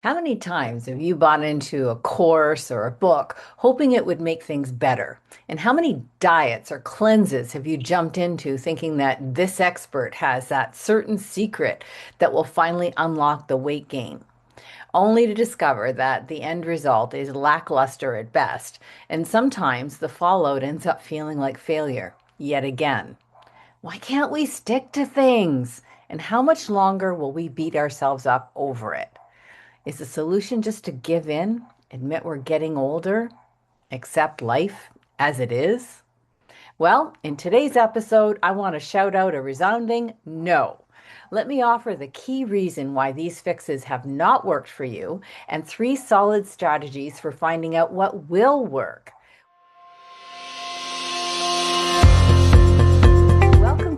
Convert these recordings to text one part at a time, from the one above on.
How many times have you bought into a course or a book hoping it would make things better? And how many diets or cleanses have you jumped into thinking that this expert has that certain secret that will finally unlock the weight gain? Only to discover that the end result is lackluster at best, and sometimes the fallout ends up feeling like failure yet again. Why can't we stick to things? And how much longer will we beat ourselves up over it? Is the solution just to give in, admit we're getting older, accept life as it is? Well, in today's episode, I want to shout out a resounding no. Let me offer the key reason why these fixes have not worked for you and three solid strategies for finding out what will work.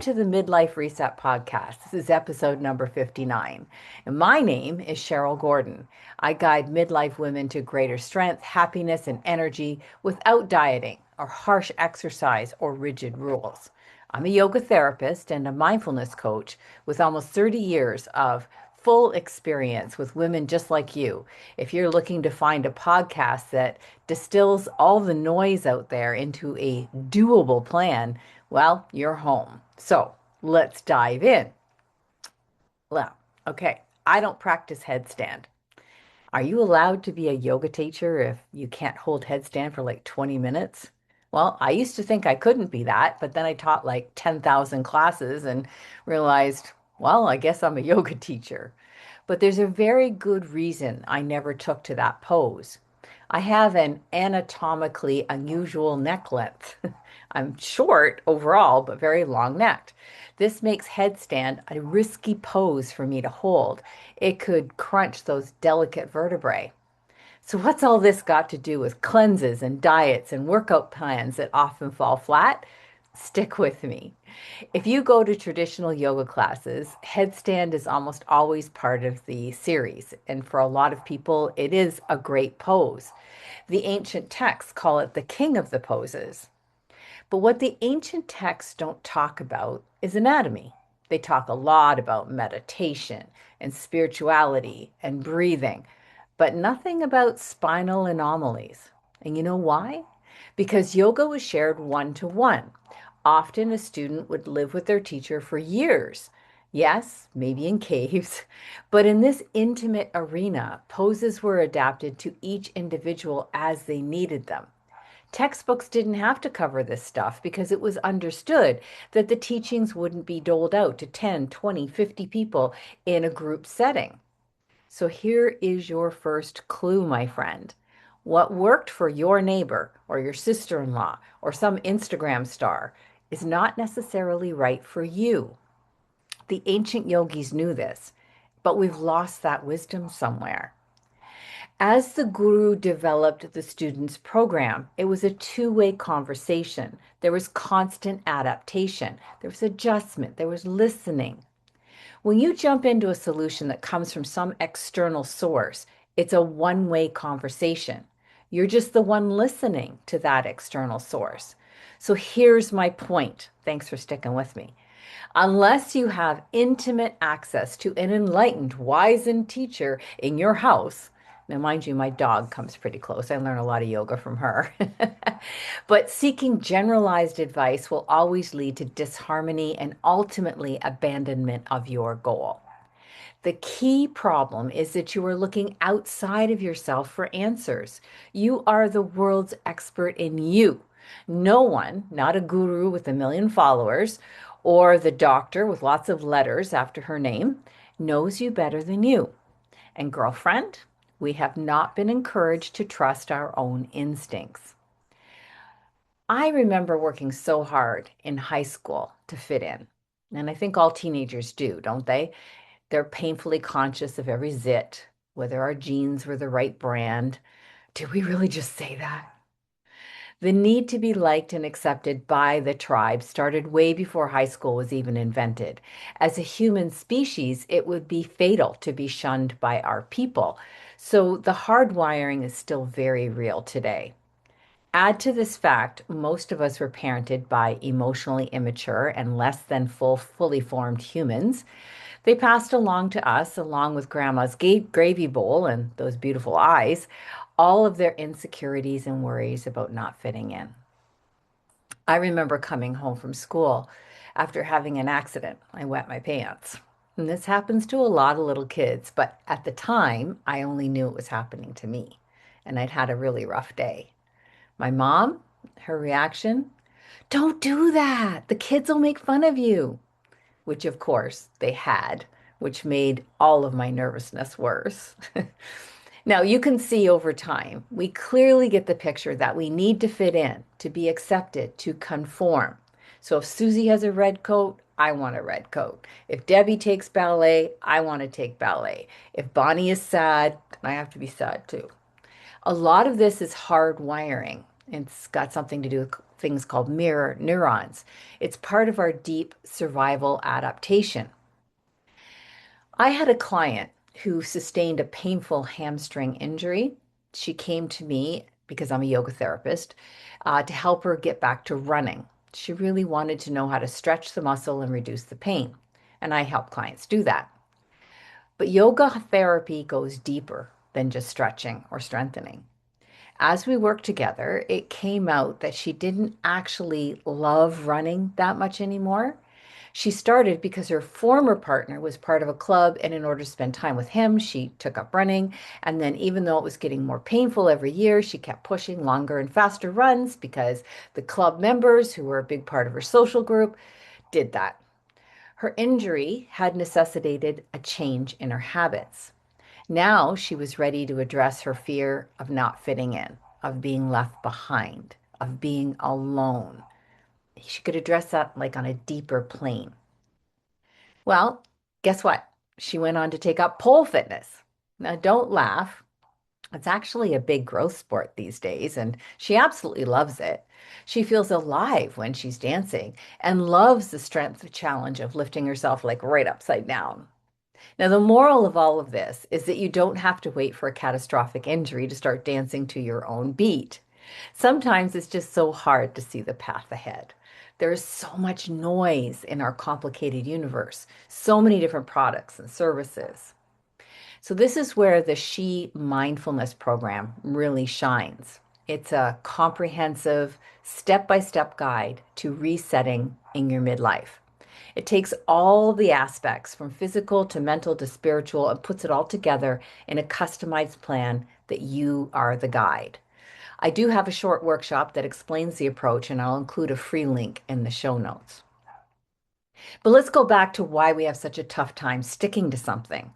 Welcome to the Midlife Reset Podcast. This is episode number 59. And my name is Cheryl Gordon. I guide midlife women to greater strength, happiness, and energy without dieting or harsh exercise or rigid rules. I'm a yoga therapist and a mindfulness coach with almost 30 years of full experience with women just like you. If you're looking to find a podcast that distills all the noise out there into a doable plan, well, you're home. So let's dive in. Well, okay, I don't practice headstand. Are you allowed to be a yoga teacher if you can't hold headstand for like 20 minutes? Well, I used to think I couldn't be that, but then I taught like 10,000 classes and realized, well, I guess I'm a yoga teacher. But there's a very good reason I never took to that pose. I have an anatomically unusual neck length. I'm short overall, but very long necked. This makes headstand a risky pose for me to hold. It could crunch those delicate vertebrae. So, what's all this got to do with cleanses and diets and workout plans that often fall flat? Stick with me. If you go to traditional yoga classes, headstand is almost always part of the series. And for a lot of people, it is a great pose. The ancient texts call it the king of the poses. But what the ancient texts don't talk about is anatomy. They talk a lot about meditation and spirituality and breathing, but nothing about spinal anomalies. And you know why? Because yoga was shared one to one. Often a student would live with their teacher for years. Yes, maybe in caves, but in this intimate arena, poses were adapted to each individual as they needed them. Textbooks didn't have to cover this stuff because it was understood that the teachings wouldn't be doled out to 10, 20, 50 people in a group setting. So here is your first clue, my friend. What worked for your neighbor or your sister-in-law or some Instagram star is not necessarily right for you. The ancient yogis knew this, but we've lost that wisdom somewhere. As the guru developed the students' program, it was a two-way conversation. There was constant adaptation, there was adjustment, there was listening. When you jump into a solution that comes from some external source, it's a one-way conversation. You're just the one listening to that external source. So here's my point. Thanks for sticking with me. Unless you have intimate access to an enlightened, wizened teacher in your house, now, mind you, my dog comes pretty close. I learn a lot of yoga from her. But seeking generalized advice will always lead to disharmony and ultimately abandonment of your goal. The key problem is that you are looking outside of yourself for answers. You are the world's expert in you. No one, not a guru with a million followers or the doctor with lots of letters after her name, knows you better than you. And girlfriend, we have not been encouraged to trust our own instincts. I remember working so hard in high school to fit in. And I think all teenagers do, don't they? They're painfully conscious of every zit, whether our jeans were the right brand. Did we really just say that? The need to be liked and accepted by the tribe started way before high school was even invented. As a human species, it would be fatal to be shunned by our people. So the hardwiring is still very real today. Add to this fact, most of us were parented by emotionally immature and less than fully formed humans. They passed along to us, along with Grandma's gravy bowl and those beautiful eyes, all of their insecurities and worries about not fitting in. I remember coming home from school after having an accident. I wet my pants. And this happens to a lot of little kids, but at the time, I only knew it was happening to me. And I'd had a really rough day. My mom, her reaction, don't do that. The kids will make fun of you, which of course they had, which made all of my nervousness worse. Now, you can see over time, we clearly get the picture that we need to fit in, to be accepted, to conform. So if Susie has a red coat, I want a red coat. If Debbie takes ballet, I want to take ballet. If Bonnie is sad, I have to be sad too. A lot of this is hard wiring. It's got something to do with things called mirror neurons. It's part of our deep survival adaptation. I had a client who sustained a painful hamstring injury. She came to me because I'm a yoga therapist to help her get back to running. She really wanted to know how to stretch the muscle and reduce the pain. And I help clients do that. But yoga therapy goes deeper than just stretching or strengthening. As we worked together, it came out that she didn't actually love running that much anymore. She started because her former partner was part of a club, and in order to spend time with him, she took up running. And then, even though it was getting more painful every year, she kept pushing longer and faster runs because the club members, who were a big part of her social group, did that. Her injury had necessitated a change in her habits. Now she was ready to address her fear of not fitting in, of being left behind, of being alone. She could address that like on a deeper plane. Well, guess what? She went on to take up pole fitness. Now, don't laugh. It's actually a big growth sport these days, and she absolutely loves it. She feels alive when she's dancing and loves the strength challenge of lifting herself like right upside down. Now, the moral of all of this is that you don't have to wait for a catastrophic injury to start dancing to your own beat. Sometimes it's just so hard to see the path ahead. There is so much noise in our complicated universe, so many different products and services. So, this is where the She Mindfulness program really shines. It's a comprehensive, step by step guide to resetting in your midlife. It takes all the aspects from physical to mental to spiritual and puts it all together in a customized plan that you are the guide. I do have a short workshop that explains the approach, and I'll include a free link in the show notes. But let's go back to why we have such a tough time sticking to something.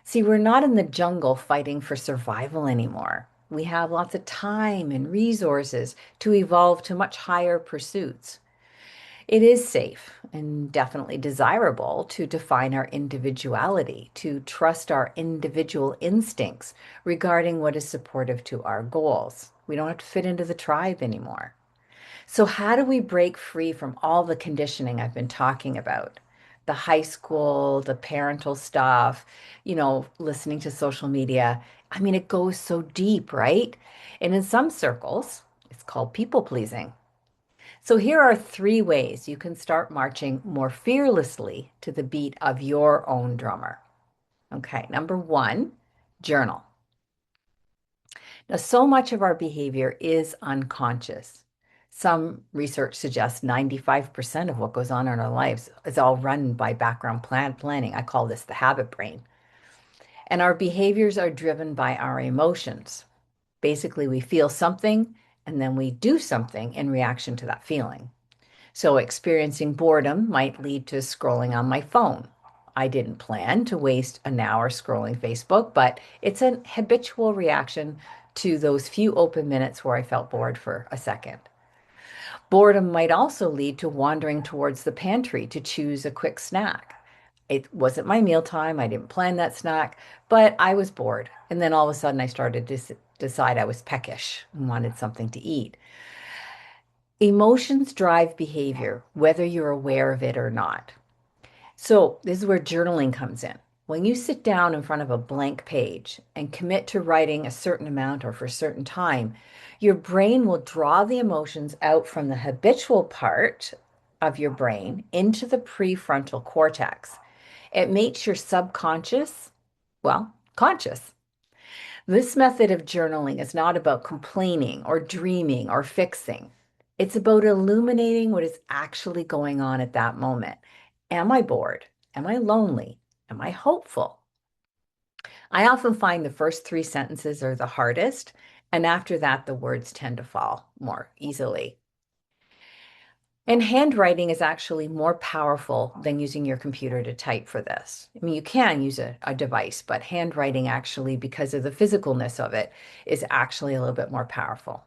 See, we're not in the jungle fighting for survival anymore. We have lots of time and resources to evolve to much higher pursuits. It is safe and definitely desirable to define our individuality, to trust our individual instincts regarding what is supportive to our goals. We don't have to fit into the tribe anymore. So, how do we break free from all the conditioning I've been talking about? The high school, the parental stuff, listening to social media. I mean, it goes so deep, right? And in some circles, it's called people pleasing. So here are three ways you can start marching more fearlessly to the beat of your own drummer. Okay, number one, journal. Now, so much of our behavior is unconscious. Some research suggests 95% of what goes on in our lives is all run by background planning. I call this the habit brain. And our behaviors are driven by our emotions. Basically, we feel something and then we do something in reaction to that feeling. So, experiencing boredom might lead to scrolling on my phone. I didn't plan to waste an hour scrolling Facebook, but it's an habitual reaction to those few open minutes where I felt bored for a second. Boredom might also lead to wandering towards the pantry to choose a quick snack. It wasn't my mealtime. I didn't plan that snack, but I was bored. And then all of a sudden, I started to decide I was peckish and wanted something to eat. Emotions drive behavior, whether you're aware of it or not. So, this is where journaling comes in. When you sit down in front of a blank page and commit to writing a certain amount or for a certain time, your brain will draw the emotions out from the habitual part of your brain into the prefrontal cortex. It makes your subconscious, well, conscious. This method of journaling is not about complaining or dreaming or fixing. It's about illuminating what is actually going on at that moment. Am I bored? Am I lonely? Am I hopeful? I often find the first three sentences are the hardest, and after that, the words tend to fall more easily. And handwriting is actually more powerful than using your computer to type for this. I mean, you can use a device, but handwriting actually, because of the physicalness of it, is actually a little bit more powerful.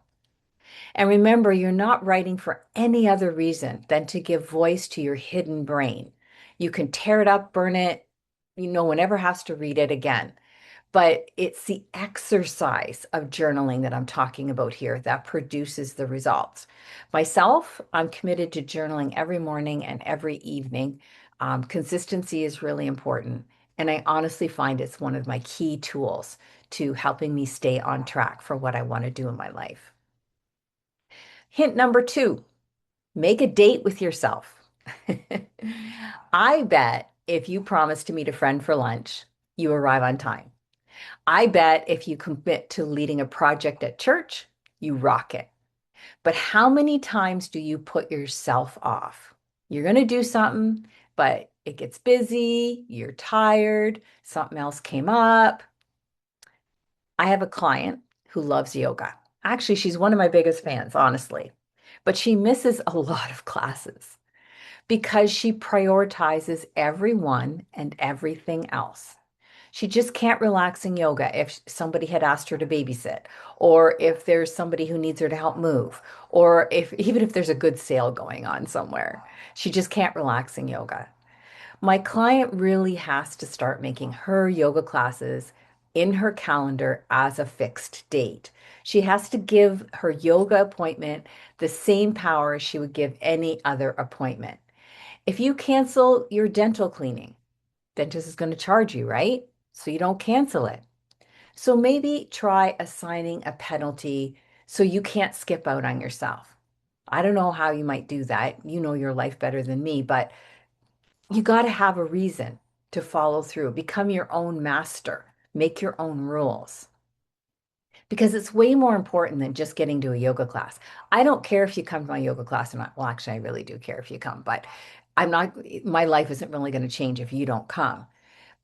And remember, you're not writing for any other reason than to give voice to your hidden brain. You can tear it up, burn it, no one ever has to read it again. But it's the exercise of journaling that I'm talking about here that produces the results. Myself, I'm committed to journaling every morning and every evening. Consistency is really important. And I honestly find it's one of my key tools to helping me stay on track for what I want to do in my life. Hint number two, make a date with yourself. I bet if you promise to meet a friend for lunch, you arrive on time. I bet if you commit to leading a project at church, you rock it. But how many times do you put yourself off? You're going to do something, but it gets busy, you're tired, something else came up. I have a client who loves yoga. Actually, she's one of my biggest fans, honestly. But she misses a lot of classes because she prioritizes everyone and everything else. She just can't relax in yoga if somebody had asked her to babysit, or if there's somebody who needs her to help move, or if even if there's a good sale going on somewhere. She just can't relax in yoga. My client really has to start making her yoga classes in her calendar as a fixed date. She has to give her yoga appointment the same power she would give any other appointment. If you cancel your dental cleaning, dentist is going to charge you, right? So you don't cancel it. So maybe try assigning a penalty so you can't skip out on yourself. I don't know how you might do that. You know your life better than me, but you got to have a reason to follow through. Become your own master. Make your own rules because it's way more important than just getting to a yoga class. I don't care if you come to my yoga class or not. Well, actually, I really do care if you come, but my life isn't really going to change if you don't come.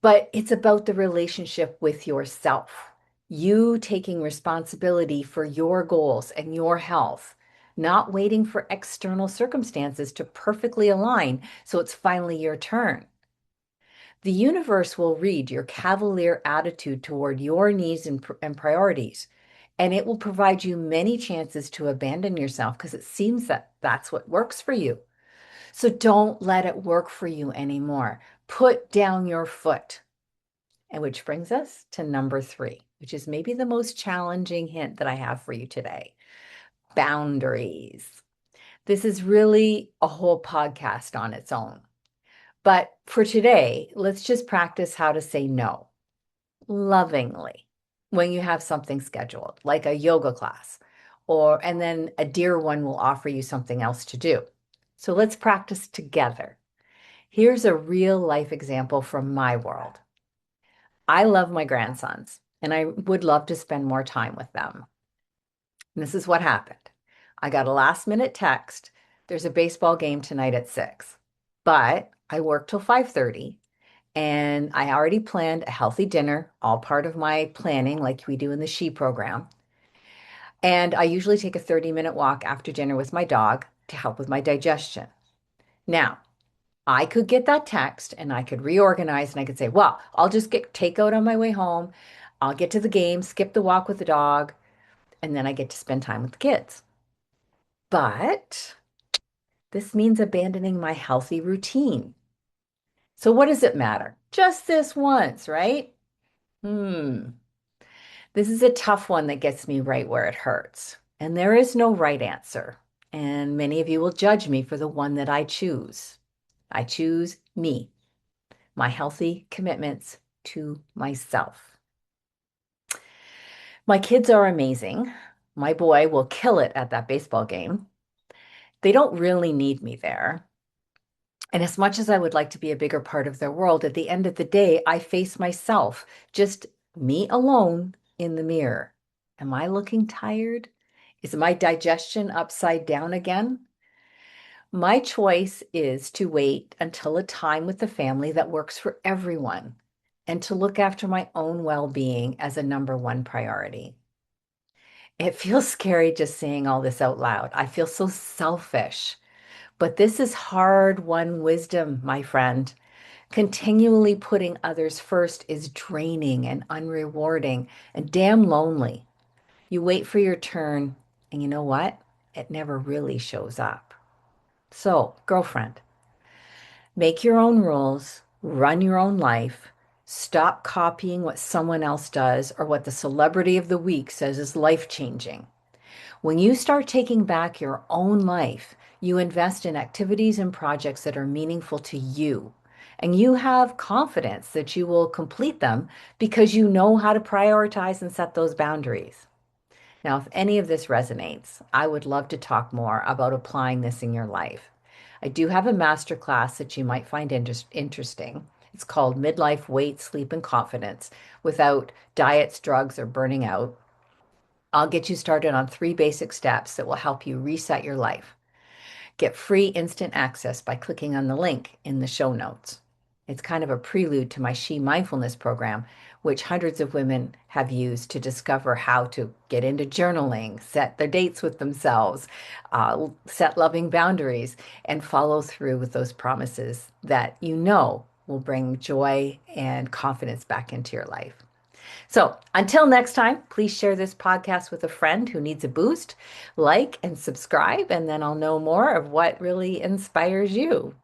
But it's about the relationship with yourself, you taking responsibility for your goals and your health, not waiting for external circumstances to perfectly align so it's finally your turn. The universe will read your cavalier attitude toward your needs and priorities, and it will provide you many chances to abandon yourself because it seems that that's what works for you. So don't let it work for you anymore. Put down your foot. And which brings us to number three, which is maybe the most challenging hint that I have for you today. Boundaries. This is really a whole podcast on its own. But for today, let's just practice how to say no lovingly when you have something scheduled, like a yoga class, and then a dear one will offer you something else to do. So let's practice together. Here's a real life example from my world. I love my grandsons and I would love to spend more time with them. And this is what happened. I got a last minute text. There's a baseball game tonight at 6, but I work till 5:30 and I already planned a healthy dinner, all part of my planning like we do in the She program. And I usually take a 30-minute walk after dinner with my dog to help with my digestion. Now, I could get that text and I could reorganize and I could say, well, I'll just get takeout on my way home. I'll get to the game, skip the walk with the dog, and then I get to spend time with the kids. But this means abandoning my healthy routine. So what does it matter? Just this once, right? This is a tough one that gets me right where it hurts. And there is no right answer. And many of you will judge me for the one that I choose. I choose me, my healthy commitments to myself. My kids are amazing. My boy will kill it at that baseball game. They don't really need me there. And as much as I would like to be a bigger part of their world, at the end of the day, I face myself, just me alone in the mirror. Am I looking tired? Is my digestion upside down again? My choice is to wait until a time with the family that works for everyone and to look after my own well being as a number one priority. It feels scary just saying all this out loud. I feel so selfish. But this is hard won wisdom, my friend. Continually putting others first is draining and unrewarding and damn lonely. You wait for your turn, and you know what? It never really shows up. So, girlfriend, make your own rules, run your own life, stop copying what someone else does or what the celebrity of the week says is life changing. When you start taking back your own life, you invest in activities and projects that are meaningful to you. And you have confidence that you will complete them because you know how to prioritize and set those boundaries. Now, if any of this resonates, I would love to talk more about applying this in your life. I do have a masterclass that you might find interesting. It's called Midlife Weight, Sleep, and Confidence without diets, drugs, or burning out. I'll get you started on 3 basic steps that will help you reset your life. Get free instant access by clicking on the link in the show notes. It's kind of a prelude to my She Mindfulness program, which hundreds of women have used to discover how to get into journaling, set their dates with themselves, set loving boundaries, and follow through with those promises that you know will bring joy and confidence back into your life. So until next time, please share this podcast with a friend who needs a boost, like and subscribe, and then I'll know more of what really inspires you.